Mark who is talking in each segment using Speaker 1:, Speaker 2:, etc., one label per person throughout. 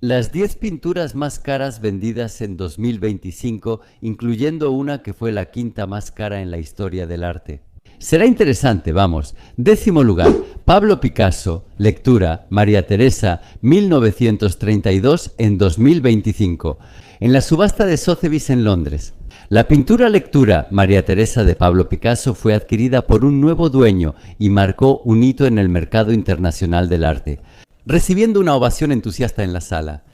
Speaker 1: Las 10 pinturas más caras vendidas en 2025, incluyendo una que fue la quinta más cara en la historia del arte. Será interesante, vamos. 10º lugar, Pablo Picasso, lectura, María Teresa, 1932 en 2025, en la subasta de Sotheby's en Londres. La pintura lectura María Teresa de Pablo Picasso fue adquirida por un nuevo dueño y marcó un hito en el mercado internacional del arte, recibiendo una ovación entusiasta en la sala.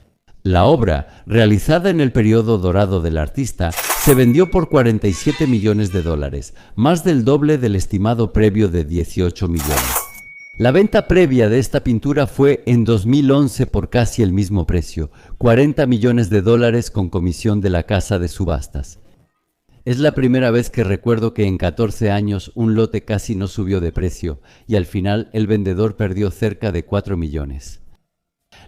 Speaker 1: La obra, realizada en el periodo dorado del artista, se vendió por 47 millones de dólares, más del doble del estimado previo de 18 millones. La venta previa de esta pintura fue en 2011 por casi el mismo precio, 40 millones de dólares con comisión de la casa de subastas. Es la primera vez que recuerdo que en 14 años un lote casi no subió de precio y al final el vendedor perdió cerca de 4 millones.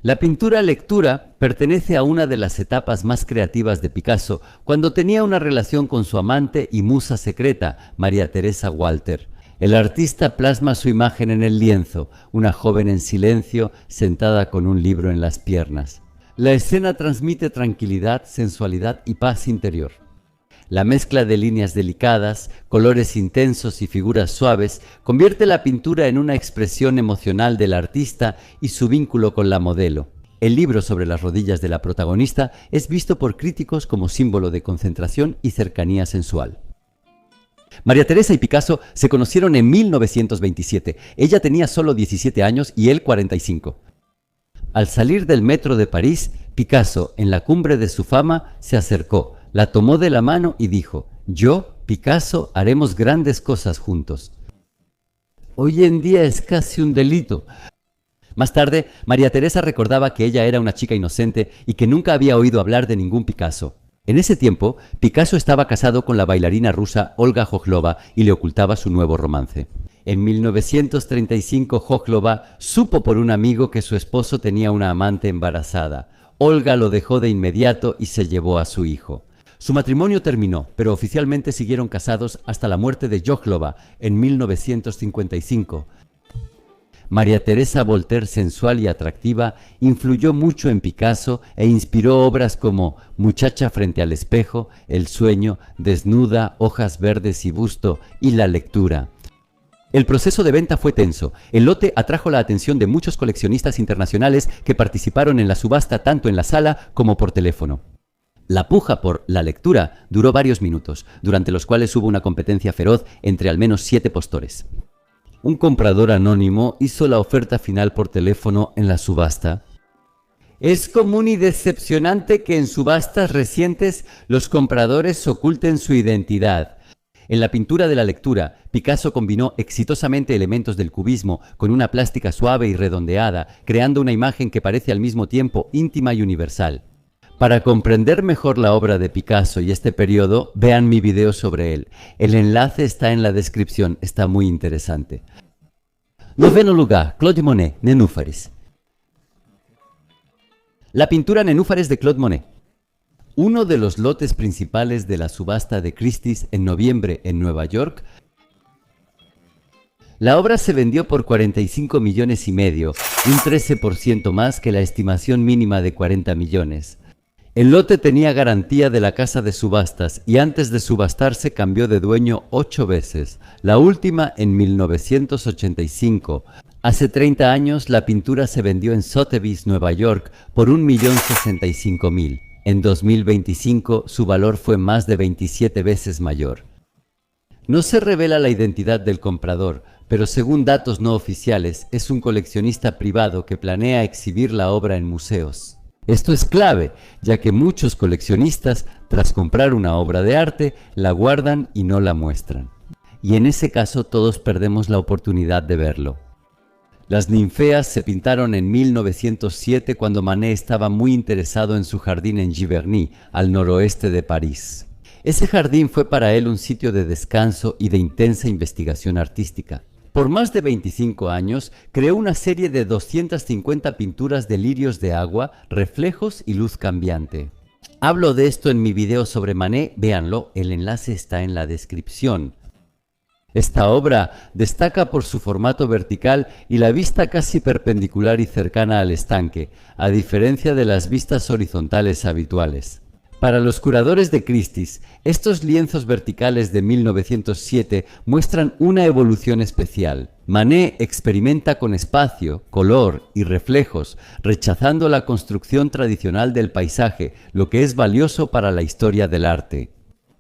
Speaker 1: La pintura lectura pertenece a una de las etapas más creativas de Picasso, cuando tenía una relación con su amante y musa secreta, María Teresa Walter. El artista plasma su imagen en el lienzo, una joven en silencio, sentada con un libro en las piernas. La escena transmite tranquilidad, sensualidad y paz interior. La mezcla de líneas delicadas, colores intensos y figuras suaves convierte la pintura en una expresión emocional del artista y su vínculo con la modelo. El libro sobre las rodillas de la protagonista es visto por críticos como símbolo de concentración y cercanía sensual. María Teresa y Picasso se conocieron en 1927. Ella tenía solo 17 años y él 45. Al salir del metro de París, Picasso, en la cumbre de su fama, se acercó, la tomó de la mano y dijo: «Yo, Picasso, haremos grandes cosas juntos». Hoy en día es casi un delito. Más tarde, María Teresa recordaba que ella era una chica inocente y que nunca había oído hablar de ningún Picasso. En ese tiempo, Picasso estaba casado con la bailarina rusa Olga Khokhlova y le ocultaba su nuevo romance. En 1935, Khokhlova supo por un amigo que su esposo tenía una amante embarazada. Olga lo dejó de inmediato y se llevó a su hijo. Su matrimonio terminó, pero oficialmente siguieron casados hasta la muerte de Khokhlova en 1955. María Teresa Walter, sensual y atractiva, influyó mucho en Picasso e inspiró obras como Muchacha frente al espejo, El sueño, Desnuda, Hojas verdes y busto y La lectura. El proceso de venta fue tenso. El lote atrajo la atención de muchos coleccionistas internacionales que participaron en la subasta tanto en la sala como por teléfono. La puja por La lectura duró varios minutos, durante los cuales hubo una competencia feroz entre al menos 7 postores. Un comprador anónimo hizo la oferta final por teléfono en la subasta. Es común y decepcionante que en subastas recientes los compradores oculten su identidad. En la pintura de La lectura, Picasso combinó exitosamente elementos del cubismo con una plástica suave y redondeada, creando una imagen que parece al mismo tiempo íntima y universal. Para comprender mejor la obra de Picasso y este periodo, vean mi video sobre él. El enlace está en la descripción, está muy interesante. 9º lugar, Claude Monet, Nenúfares. La pintura Nenúfares de Claude Monet. Uno de los lotes principales de la subasta de Christie's en noviembre en Nueva York. La obra se vendió por 45 millones y medio, un 13% más que la estimación mínima de 40 millones. El lote tenía garantía de la casa de subastas y antes de subastarse cambió de dueño 8 veces, la última en 1985. Hace 30 años la pintura se vendió en Sotheby's, Nueva York, por 1.065.000. En 2025 su valor fue más de 27 veces mayor. No se revela la identidad del comprador, pero según datos no oficiales, es un coleccionista privado que planea exhibir la obra en museos. Esto es clave, ya que muchos coleccionistas, tras comprar una obra de arte, la guardan y no la muestran. Y en ese caso todos perdemos la oportunidad de verlo. Las ninfeas se pintaron en 1907 cuando Manet estaba muy interesado en su jardín en Giverny, al noroeste de París. Ese jardín fue para él un sitio de descanso y de intensa investigación artística. Por más de 25 años, creó una serie de 250 pinturas de lirios de agua, reflejos y luz cambiante. Hablo de esto en mi video sobre Manet, véanlo, el enlace está en la descripción. Esta obra destaca por su formato vertical y la vista casi perpendicular y cercana al estanque, a diferencia de las vistas horizontales habituales. Para los curadores de Christie's, estos lienzos verticales de 1907 muestran una evolución especial. Manet experimenta con espacio, color y reflejos, rechazando la construcción tradicional del paisaje, lo que es valioso para la historia del arte.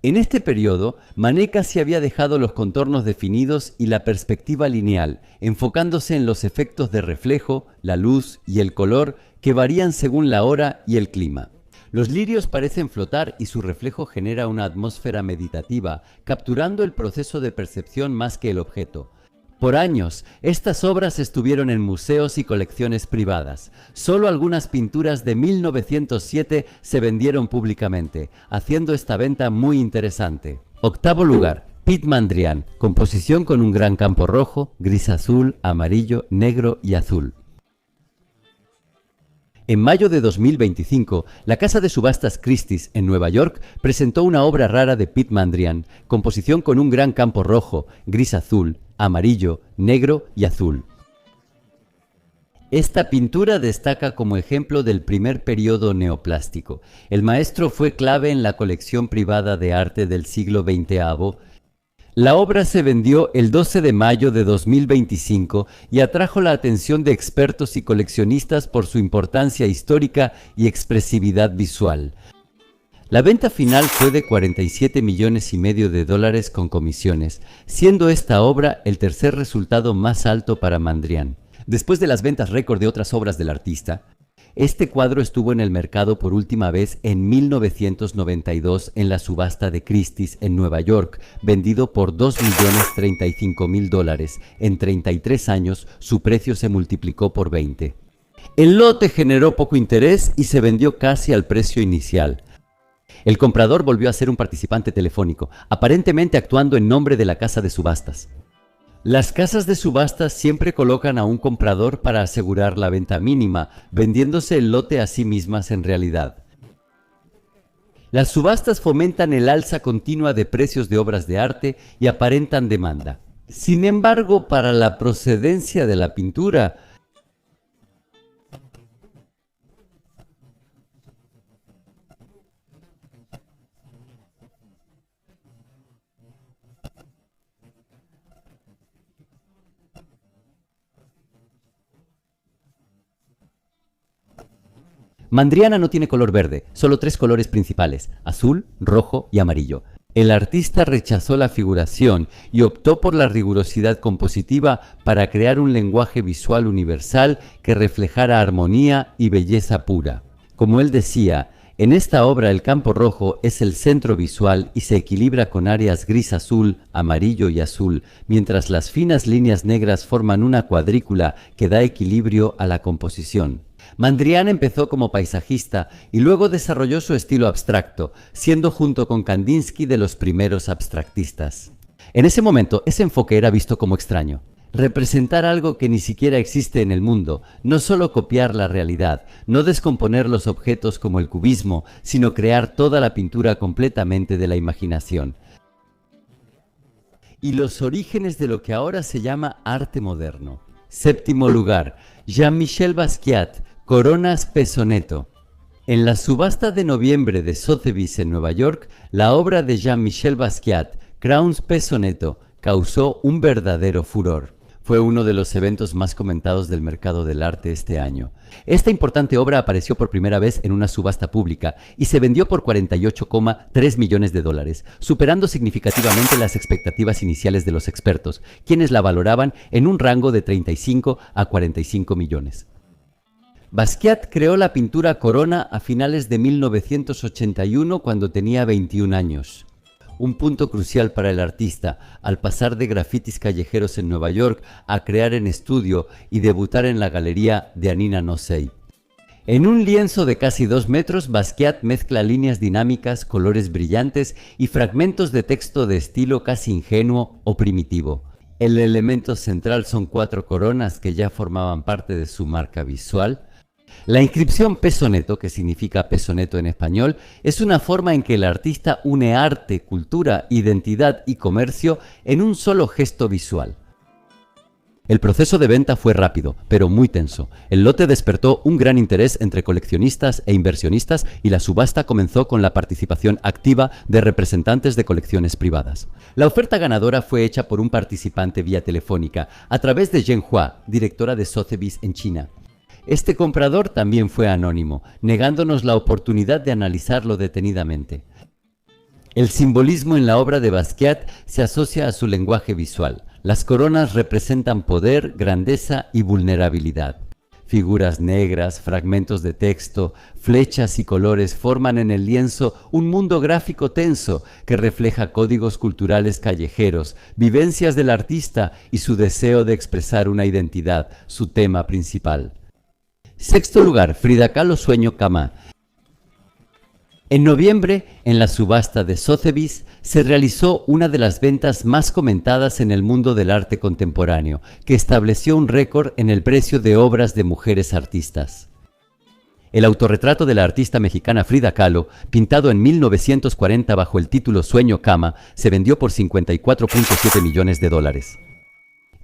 Speaker 1: En este periodo, Manet casi había dejado los contornos definidos y la perspectiva lineal, enfocándose en los efectos de reflejo, la luz y el color que varían según la hora y el clima. Los lirios parecen flotar y su reflejo genera una atmósfera meditativa, capturando el proceso de percepción más que el objeto. Por años, estas obras estuvieron en museos y colecciones privadas. Solo algunas pinturas de 1907 se vendieron públicamente, haciendo esta venta muy interesante. Octavo lugar, Piet Mondrian, composición con un gran campo rojo, gris azul, amarillo, negro y azul. En mayo de 2025, la casa de subastas Christie's en Nueva York presentó una obra rara de Piet Mondrian, composición con un gran campo rojo, gris azul, amarillo, negro y azul. Esta pintura destaca como ejemplo del primer periodo neoplástico. El maestro fue clave en la colección privada de arte del siglo XX. La obra se vendió el 12 de mayo de 2025 y atrajo la atención de expertos y coleccionistas por su importancia histórica y expresividad visual. La venta final fue de 47,5 millones de dólares con comisiones, siendo esta obra el tercer resultado más alto para Mondrian. Después de las ventas récord de otras obras del artista, este cuadro estuvo en el mercado por última vez en 1992 en la subasta de Christie's en Nueva York, vendido por 2,035,000 dólares. En 33 años, su precio se multiplicó por 20. El lote generó poco interés y se vendió casi al precio inicial. El comprador volvió a ser un participante telefónico, aparentemente actuando en nombre de la casa de subastas. Las casas de subastas siempre colocan a un comprador para asegurar la venta mínima, vendiéndose el lote a sí mismas en realidad. Las subastas fomentan el alza continua de precios de obras de arte y aparentan demanda. Sin embargo, para la procedencia de la pintura, Mondrian no tiene color verde, solo 3 colores principales, azul, rojo y amarillo. El artista rechazó la figuración y optó por la rigurosidad compositiva para crear un lenguaje visual universal que reflejara armonía y belleza pura. Como él decía, en esta obra el campo rojo es el centro visual y se equilibra con áreas gris-azul, amarillo y azul, mientras las finas líneas negras forman una cuadrícula que da equilibrio a la composición. Mondrian empezó como paisajista y luego desarrolló su estilo abstracto, siendo junto con Kandinsky de los primeros abstractistas. En ese momento, ese enfoque era visto como extraño. Representar algo que ni siquiera existe en el mundo, no solo copiar la realidad, no descomponer los objetos como el cubismo, sino crear toda la pintura completamente de la imaginación. Y los orígenes de lo que ahora se llama arte moderno. Séptimo lugar, Jean-Michel Basquiat, Coronas Pesoneto. En la subasta de noviembre de Sotheby's en Nueva York, la obra de Jean-Michel Basquiat, Crowns Pesoneto, causó un verdadero furor. Fue uno de los eventos más comentados del mercado del arte este año. Esta importante obra apareció por primera vez en una subasta pública y se vendió por 48,3 millones de dólares, superando significativamente las expectativas iniciales de los expertos, quienes la valoraban en un rango de 35 a 45 millones. Basquiat creó la pintura Corona a finales de 1981 cuando tenía 21 años. Un punto crucial para el artista, al pasar de grafitis callejeros en Nueva York a crear en estudio y debutar en la galería de Anina Nosei. En un lienzo de casi 2 metros, Basquiat mezcla líneas dinámicas, colores brillantes y fragmentos de texto de estilo casi ingenuo o primitivo. El elemento central son 4 coronas que ya formaban parte de su marca visual. La inscripción peso neto, que significa peso neto en español, es una forma en que el artista une arte, cultura, identidad y comercio en un solo gesto visual. El proceso de venta fue rápido, pero muy tenso. El lote despertó un gran interés entre coleccionistas e inversionistas y la subasta comenzó con la participación activa de representantes de colecciones privadas. La oferta ganadora fue hecha por un participante vía telefónica, a través de Zhen Hua, directora de Sotheby's en China. Este comprador también fue anónimo, negándonos la oportunidad de analizarlo detenidamente. El simbolismo en la obra de Basquiat se asocia a su lenguaje visual. Las coronas representan poder, grandeza y vulnerabilidad. Figuras negras, fragmentos de texto, flechas y colores forman en el lienzo un mundo gráfico tenso que refleja códigos culturales callejeros, vivencias del artista y su deseo de expresar una identidad, su tema principal. Sexto lugar, Frida Kahlo Sueño Kama. En noviembre, en la subasta de Sotheby's, se realizó una de las ventas más comentadas en el mundo del arte contemporáneo, que estableció un récord en el precio de obras de mujeres artistas. El autorretrato de la artista mexicana Frida Kahlo, pintado en 1940 bajo el título Sueño Kama, se vendió por $54.7 millones.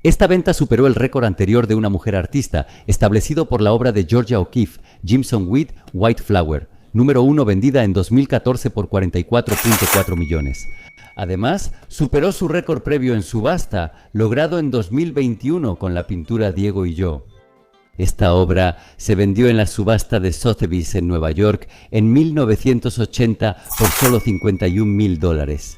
Speaker 1: Esta venta superó el récord anterior de una mujer artista, establecido por la obra de Georgia O'Keeffe, Jimson Weed, White Flower, número 1 vendida en 2014 por $44.4 millones. Además, superó su récord previo en subasta, logrado en 2021 con la pintura Diego y yo. Esta obra se vendió en la subasta de Sotheby's en Nueva York en 1980 por solo $51.000.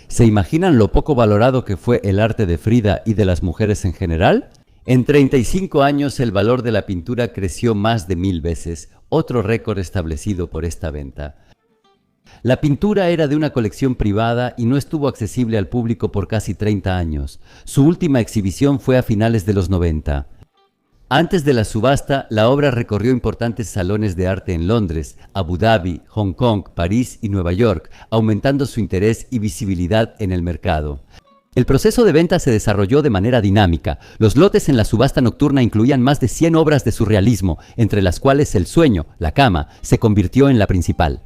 Speaker 1: ¿Se imaginan lo poco valorado que fue el arte de Frida y de las mujeres en general? En 35 años el valor de la pintura creció más de 1000 veces, otro récord establecido por esta venta. La pintura era de una colección privada y no estuvo accesible al público por casi 30 años. Su última exhibición fue a finales de los 90. Antes de la subasta, la obra recorrió importantes salones de arte en Londres, Abu Dhabi, Hong Kong, París y Nueva York, aumentando su interés y visibilidad en el mercado. El proceso de venta se desarrolló de manera dinámica. Los lotes en la subasta nocturna incluían más de 100 obras de surrealismo, entre las cuales El Sueño, la Cama, se convirtió en la principal.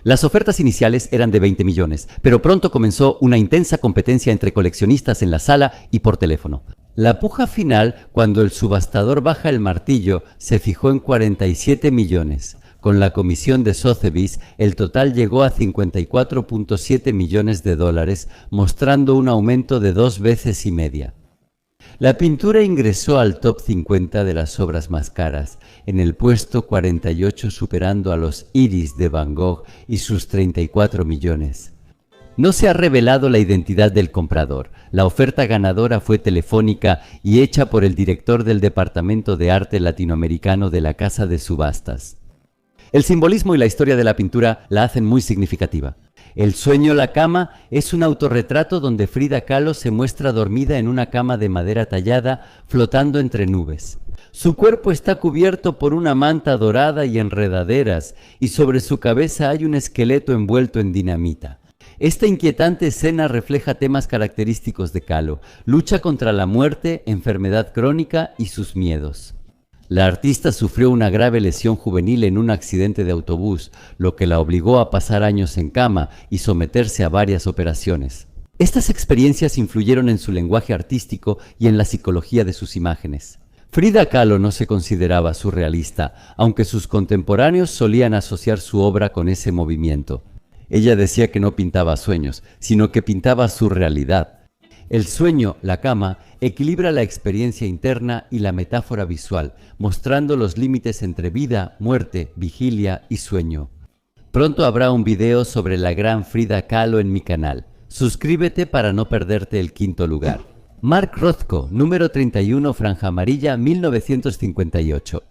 Speaker 1: Las ofertas iniciales eran de 20 millones, pero pronto comenzó una intensa competencia entre coleccionistas en la sala y por teléfono. La puja final, cuando el subastador baja el martillo, se fijó en 47 millones. Con la comisión de Sotheby's, el total llegó a $54.7 millones, mostrando un aumento de 2 veces y media. La pintura ingresó al top 50 de las obras más caras, en el puesto 48 superando a los Iris de Van Gogh y sus 34 millones. No se ha revelado la identidad del comprador. La oferta ganadora fue telefónica y hecha por el director del Departamento de Arte Latinoamericano de la Casa de Subastas. El simbolismo y la historia de la pintura la hacen muy significativa. El Sueño, la Cama es un autorretrato donde Frida Kahlo se muestra dormida en una cama de madera tallada flotando entre nubes. Su cuerpo está cubierto por una manta dorada y enredaderas y sobre su cabeza hay un esqueleto envuelto en dinamita. Esta inquietante escena refleja temas característicos de Kahlo: lucha contra la muerte, enfermedad crónica y sus miedos. La artista sufrió una grave lesión juvenil en un accidente de autobús, lo que la obligó a pasar años en cama y someterse a varias operaciones. Estas experiencias influyeron en su lenguaje artístico y en la psicología de sus imágenes. Frida Kahlo no se consideraba surrealista, aunque sus contemporáneos solían asociar su obra con ese movimiento. Ella decía que no pintaba sueños, sino que pintaba su realidad. El Sueño, la Cama, equilibra la experiencia interna y la metáfora visual, mostrando los límites entre vida, muerte, vigilia y sueño. Pronto habrá un video sobre la gran Frida Kahlo en mi canal. Suscríbete para no perderte el quinto lugar. Mark Rothko, número 31, franja amarilla, 1958.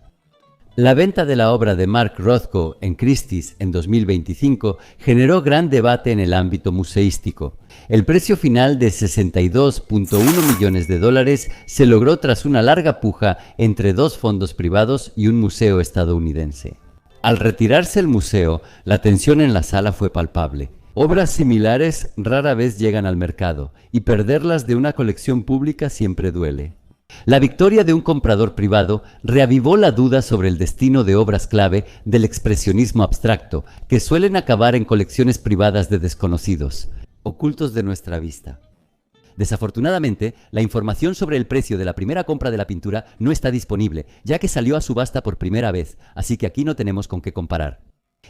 Speaker 1: La venta de la obra de Mark Rothko en Christie's en 2025 generó gran debate en el ámbito museístico. El precio final de $62.1 millones se logró tras una larga puja entre dos fondos privados y un museo estadounidense. Al retirarse el museo, la tensión en la sala fue palpable. Obras similares rara vez llegan al mercado, y perderlas de una colección pública siempre duele. La victoria de un comprador privado reavivó la duda sobre el destino de obras clave del expresionismo abstracto, que suelen acabar en colecciones privadas de desconocidos, ocultos de nuestra vista. Desafortunadamente, la información sobre el precio de la primera compra de la pintura no está disponible, ya que salió a subasta por primera vez, así que aquí no tenemos con qué comparar.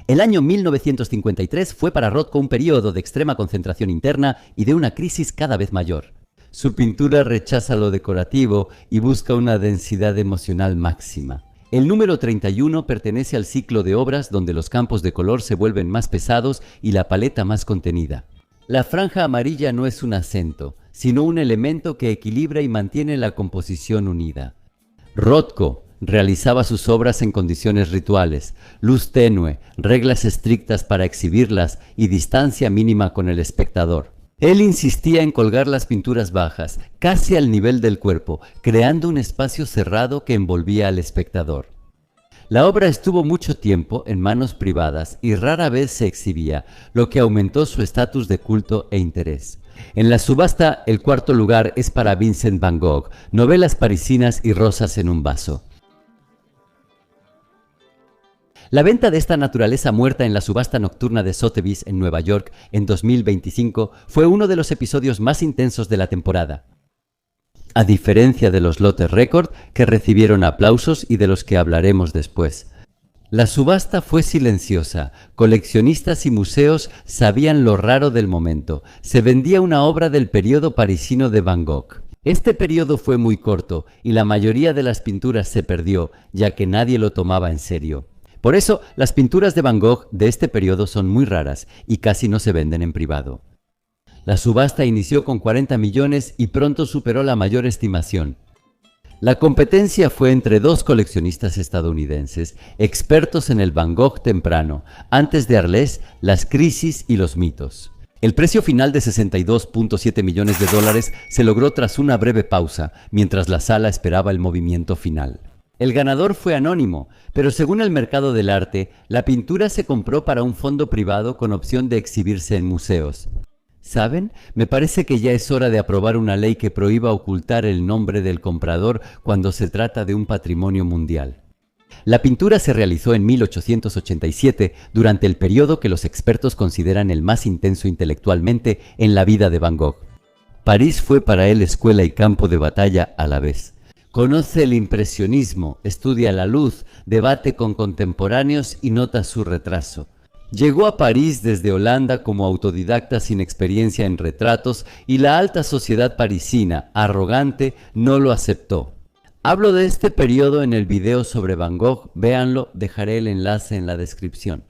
Speaker 1: El año 1953 fue para Rothko un periodo de extrema concentración interna y de una crisis cada vez mayor. Su pintura rechaza lo decorativo y busca una densidad emocional máxima. El número 31 pertenece al ciclo de obras donde los campos de color se vuelven más pesados y la paleta más contenida. La franja amarilla no es un acento, sino un elemento que equilibra y mantiene la composición unida. Rothko realizaba sus obras en condiciones rituales, luz tenue, reglas estrictas para exhibirlas y distancia mínima con el espectador. Él insistía en colgar las pinturas bajas, casi al nivel del cuerpo, creando un espacio cerrado que envolvía al espectador. La obra estuvo mucho tiempo en manos privadas y rara vez se exhibía, lo que aumentó su estatus de culto e interés. En la subasta, el cuarto lugar es para Vincent van Gogh, Novelas parisinas y rosas en un vaso. La venta de esta naturaleza muerta en la subasta nocturna de Sotheby's en Nueva York en 2025 fue uno de los episodios más intensos de la temporada. A diferencia de los lotes récord, que recibieron aplausos y de los que hablaremos después. La subasta fue silenciosa, coleccionistas y museos sabían lo raro del momento. Se vendía una obra del periodo parisino de Van Gogh. Este periodo fue muy corto y la mayoría de las pinturas se perdió, ya que nadie lo tomaba en serio. Por eso, las pinturas de Van Gogh de este periodo son muy raras y casi no se venden en privado. La subasta inició con 40 millones y pronto superó la mayor estimación. La competencia fue entre dos coleccionistas estadounidenses, expertos en el Van Gogh temprano, antes de Arles, las crisis y los mitos. El precio final de $62.7 millones se logró tras una breve pausa, mientras la sala esperaba el movimiento final. El ganador fue anónimo, pero según el mercado del arte, la pintura se compró para un fondo privado con opción de exhibirse en museos. ¿Saben? Me parece que ya es hora de aprobar una ley que prohíba ocultar el nombre del comprador cuando se trata de un patrimonio mundial. La pintura se realizó en 1887, durante el periodo que los expertos consideran el más intenso intelectualmente en la vida de Van Gogh. París fue para él escuela y campo de batalla a la vez. Conoce el impresionismo, estudia la luz, debate con contemporáneos y nota su retraso. Llegó a París desde Holanda como autodidacta sin experiencia en retratos y la alta sociedad parisina, arrogante, no lo aceptó. Hablo de este periodo en el video sobre Van Gogh, véanlo, dejaré el enlace en la descripción.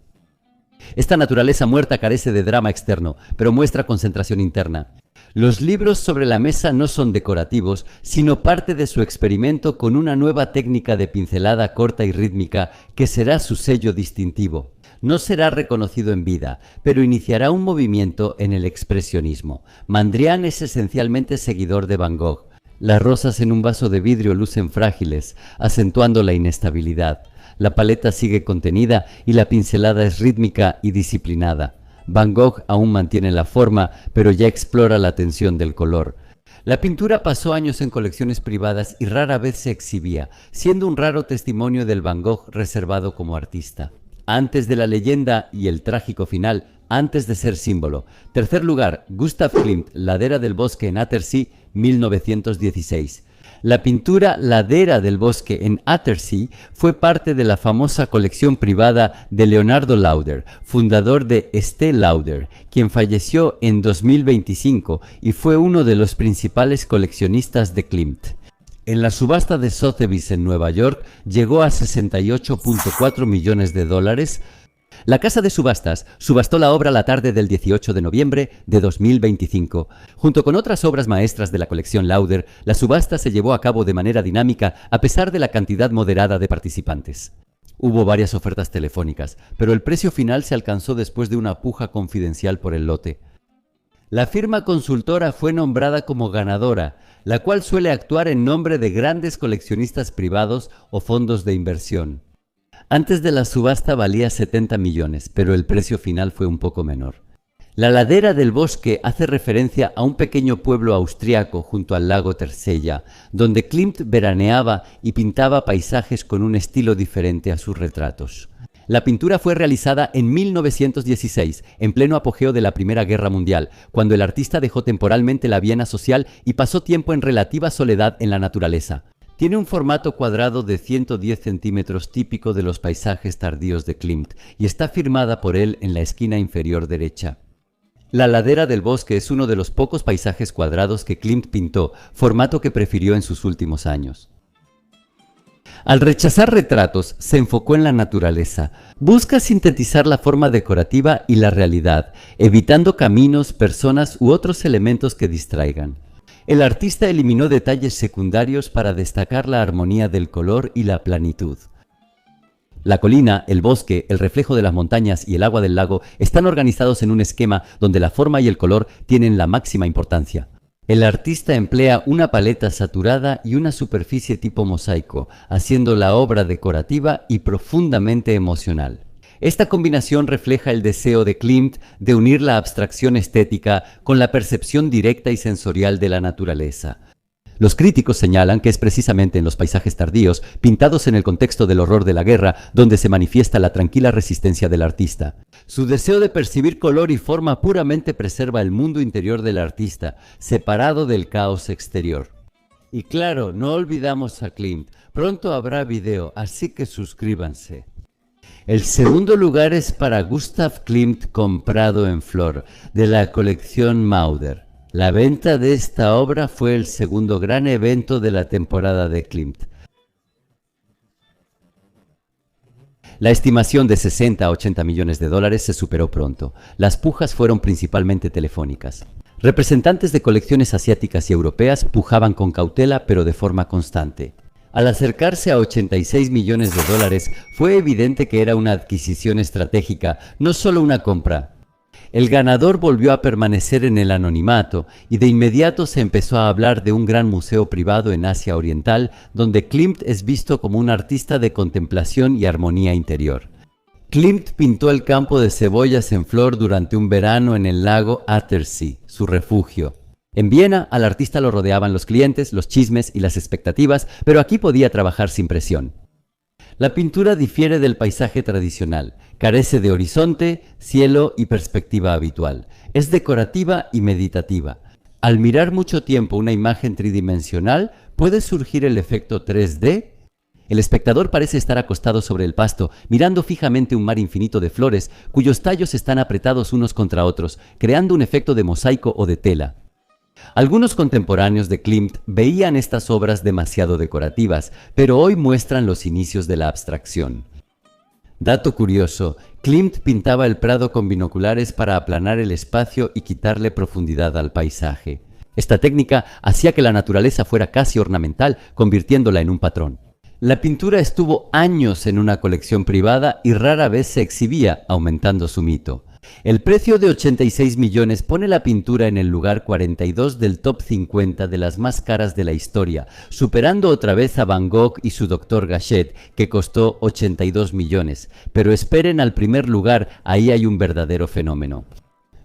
Speaker 1: Esta naturaleza muerta carece de drama externo, pero muestra concentración interna. Los libros sobre la mesa no son decorativos, sino parte de su experimento con una nueva técnica de pincelada corta y rítmica que será su sello distintivo. No será reconocido en vida, pero iniciará un movimiento en el expresionismo. Mondrian es esencialmente seguidor de Van Gogh. Las rosas en un vaso de vidrio lucen frágiles, acentuando la inestabilidad. La paleta sigue contenida y la pincelada es rítmica y disciplinada. Van Gogh aún mantiene la forma, pero ya explora la tensión del color. La pintura pasó años en colecciones privadas y rara vez se exhibía, siendo un raro testimonio del Van Gogh reservado como artista. Antes de la leyenda y el trágico final, antes de ser símbolo. Tercer lugar, Gustav Klimt, Ladera del Bosque en Attersee, 1916. La pintura Ladera del Bosque en Attersee fue parte de la famosa colección privada de Leonardo Lauder, fundador de Estée Lauder, quien falleció en 2025 y fue uno de los principales coleccionistas de Klimt. En la subasta de Sotheby's en Nueva York llegó a $68.4 millones. La casa de subastas subastó la obra la tarde del 18 de noviembre de 2025. Junto con otras obras maestras de la colección Lauder, la subasta se llevó a cabo de manera dinámica a pesar de la cantidad moderada de participantes. Hubo varias ofertas telefónicas, pero el precio final se alcanzó después de una puja confidencial por el lote. La firma consultora fue nombrada como ganadora, la cual suele actuar en nombre de grandes coleccionistas privados o fondos de inversión. Antes de la subasta valía 70 millones, pero el precio final fue un poco menor. La ladera del bosque hace referencia a un pequeño pueblo austriaco junto al lago Tersella, donde Klimt veraneaba y pintaba paisajes con un estilo diferente a sus retratos. La pintura fue realizada en 1916, en pleno apogeo de la Primera Guerra Mundial, cuando el artista dejó temporalmente la Viena social y pasó tiempo en relativa soledad en la naturaleza. Tiene un formato cuadrado de 110 centímetros típico de los paisajes tardíos de Klimt y está firmada por él en la esquina inferior derecha. La ladera del bosque es uno de los pocos paisajes cuadrados que Klimt pintó, formato que prefirió en sus últimos años. Al rechazar retratos, se enfocó en la naturaleza. Busca sintetizar la forma decorativa y la realidad, evitando caminos, personas u otros elementos que distraigan. El artista eliminó detalles secundarios para destacar la armonía del color y la planitud. La colina, el bosque, el reflejo de las montañas y el agua del lago están organizados en un esquema donde la forma y el color tienen la máxima importancia. El artista emplea una paleta saturada y una superficie tipo mosaico, haciendo la obra decorativa y profundamente emocional. Esta combinación refleja el deseo de Klimt de unir la abstracción estética con la percepción directa y sensorial de la naturaleza. Los críticos señalan que es precisamente en los paisajes tardíos, pintados en el contexto del horror de la guerra, donde se manifiesta la tranquila resistencia del artista. Su deseo de percibir color y forma puramente preserva el mundo interior del artista, separado del caos exterior. Y claro, no olvidamos a Klimt. Pronto habrá video, así que suscríbanse. El segundo lugar es para Gustav Klimt comprado en flor, de la colección Mauder. La venta de esta obra fue el segundo gran evento de la temporada de Klimt. La estimación de 60 a 80 millones de dólares se superó pronto. Las pujas fueron principalmente telefónicas. Representantes de colecciones asiáticas y europeas pujaban con cautela pero de forma constante. Al acercarse a 86 millones de dólares, fue evidente que era una adquisición estratégica, no solo una compra. El ganador volvió a permanecer en el anonimato y de inmediato se empezó a hablar de un gran museo privado en Asia Oriental, donde Klimt es visto como un artista de contemplación y armonía interior. Klimt pintó el campo de cebollas en flor durante un verano en el lago Attersee, su refugio. En Viena, al artista lo rodeaban los clientes, los chismes y las expectativas, pero aquí podía trabajar sin presión. La pintura difiere del paisaje tradicional, carece de horizonte, cielo y perspectiva habitual. Es decorativa y meditativa. Al mirar mucho tiempo una imagen tridimensional, puede surgir el efecto 3D. El espectador parece estar acostado sobre el pasto, mirando fijamente un mar infinito de flores, cuyos tallos están apretados unos contra otros, creando un efecto de mosaico o de tela. Algunos contemporáneos de Klimt veían estas obras demasiado decorativas, pero hoy muestran los inicios de la abstracción. Dato curioso, Klimt pintaba el prado con binoculares para aplanar el espacio y quitarle profundidad al paisaje. Esta técnica hacía que la naturaleza fuera casi ornamental, convirtiéndola en un patrón. La pintura estuvo años en una colección privada y rara vez se exhibía, aumentando su mito. El precio de 86 millones pone la pintura en el lugar 42 del top 50 de las más caras de la historia, superando otra vez a Van Gogh y su Dr. Gachet, que costó 82 millones. Pero esperen al primer lugar, ahí hay un verdadero fenómeno.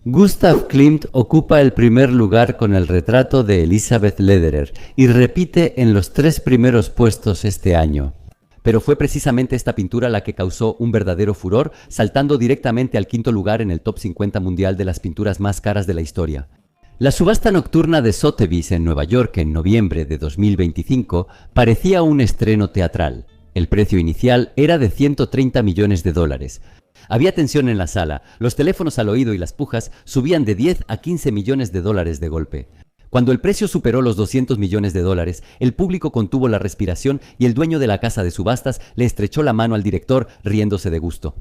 Speaker 1: Gustav Klimt ocupa el primer lugar con el retrato de Elisabeth Lederer y repite en los 3 primeros puestos este año. Pero fue precisamente esta pintura la que causó un verdadero furor, saltando directamente al 5º lugar en el top 50 mundial de las pinturas más caras de la historia. La subasta nocturna de Sotheby's en Nueva York en noviembre de 2025 parecía un estreno teatral. El precio inicial era de 130 millones de dólares. Había tensión en la sala, los teléfonos al oído y las pujas subían de 10 a 15 millones de dólares de golpe. Cuando el precio superó los 200 millones de dólares, el público contuvo la respiración y el dueño de la casa de subastas le estrechó la mano al director, riéndose de gusto.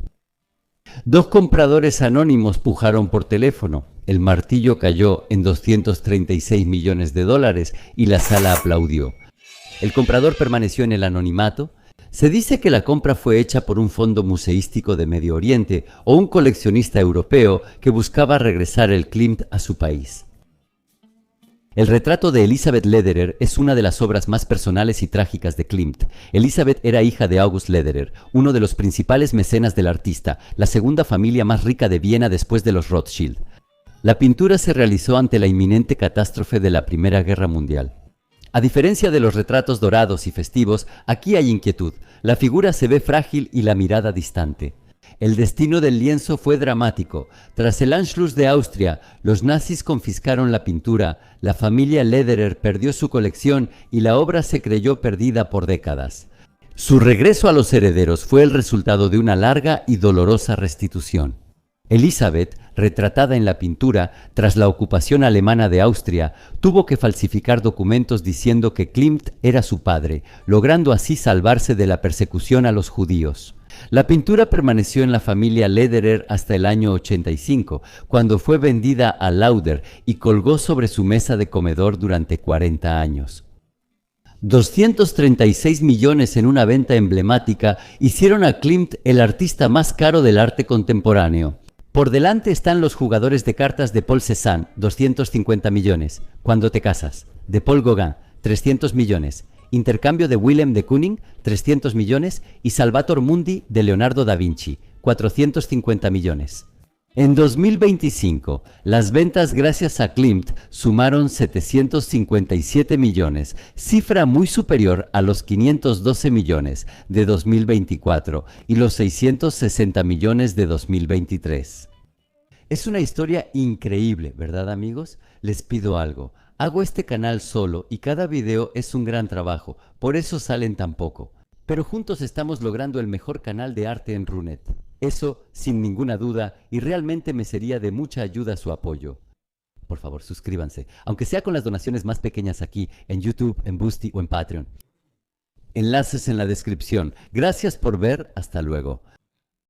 Speaker 1: 2 compradores anónimos pujaron por teléfono. El martillo cayó en 236 millones de dólares y la sala aplaudió. El comprador permaneció en el anonimato. Se dice que la compra fue hecha por un fondo museístico de Medio Oriente o un coleccionista europeo que buscaba regresar el Klimt a su país. El retrato de Elisabeth Lederer es una de las obras más personales y trágicas de Klimt. Elisabeth era hija de August Lederer, uno de los principales mecenas del artista, la segunda familia más rica de Viena después de los Rothschild. La pintura se realizó ante la inminente catástrofe de la Primera Guerra Mundial. A diferencia de los retratos dorados y festivos, aquí hay inquietud. La figura se ve frágil y la mirada distante. El destino del lienzo fue dramático. Tras el Anschluss de Austria, los nazis confiscaron la pintura, la familia Lederer perdió su colección y la obra se creyó perdida por décadas. Su regreso a los herederos fue el resultado de una larga y dolorosa restitución. Elisabeth, retratada en la pintura, tras la ocupación alemana de Austria, tuvo que falsificar documentos diciendo que Klimt era su padre, logrando así salvarse de la persecución a los judíos. La pintura permaneció en la familia Lederer hasta el año 85, cuando fue vendida a Lauder y colgó sobre su mesa de comedor durante 40 años. 236 millones en una venta emblemática hicieron a Klimt el artista más caro del arte contemporáneo. Por delante están los jugadores de cartas de Paul Cézanne, 250 millones. Cuando te casas, de Paul Gauguin, 300 millones. Intercambio de Willem de Kooning, 300 millones. Y Salvator Mundi de Leonardo da Vinci, 450 millones. En 2025, las ventas gracias a Klimt sumaron 757 millones, cifra muy superior a los 512 millones de 2024 y los 660 millones de 2023. Es una historia increíble, ¿verdad, amigos? Les pido algo. Hago este canal solo y cada video es un gran trabajo, por eso salen tan poco. Pero juntos estamos logrando el mejor canal de arte en Runet. Eso sin ninguna duda, y realmente me sería de mucha ayuda su apoyo. Por favor, suscríbanse, aunque sea con las donaciones más pequeñas aquí, en YouTube, en Boosty o en Patreon. Enlaces en la descripción. Gracias por ver, hasta luego.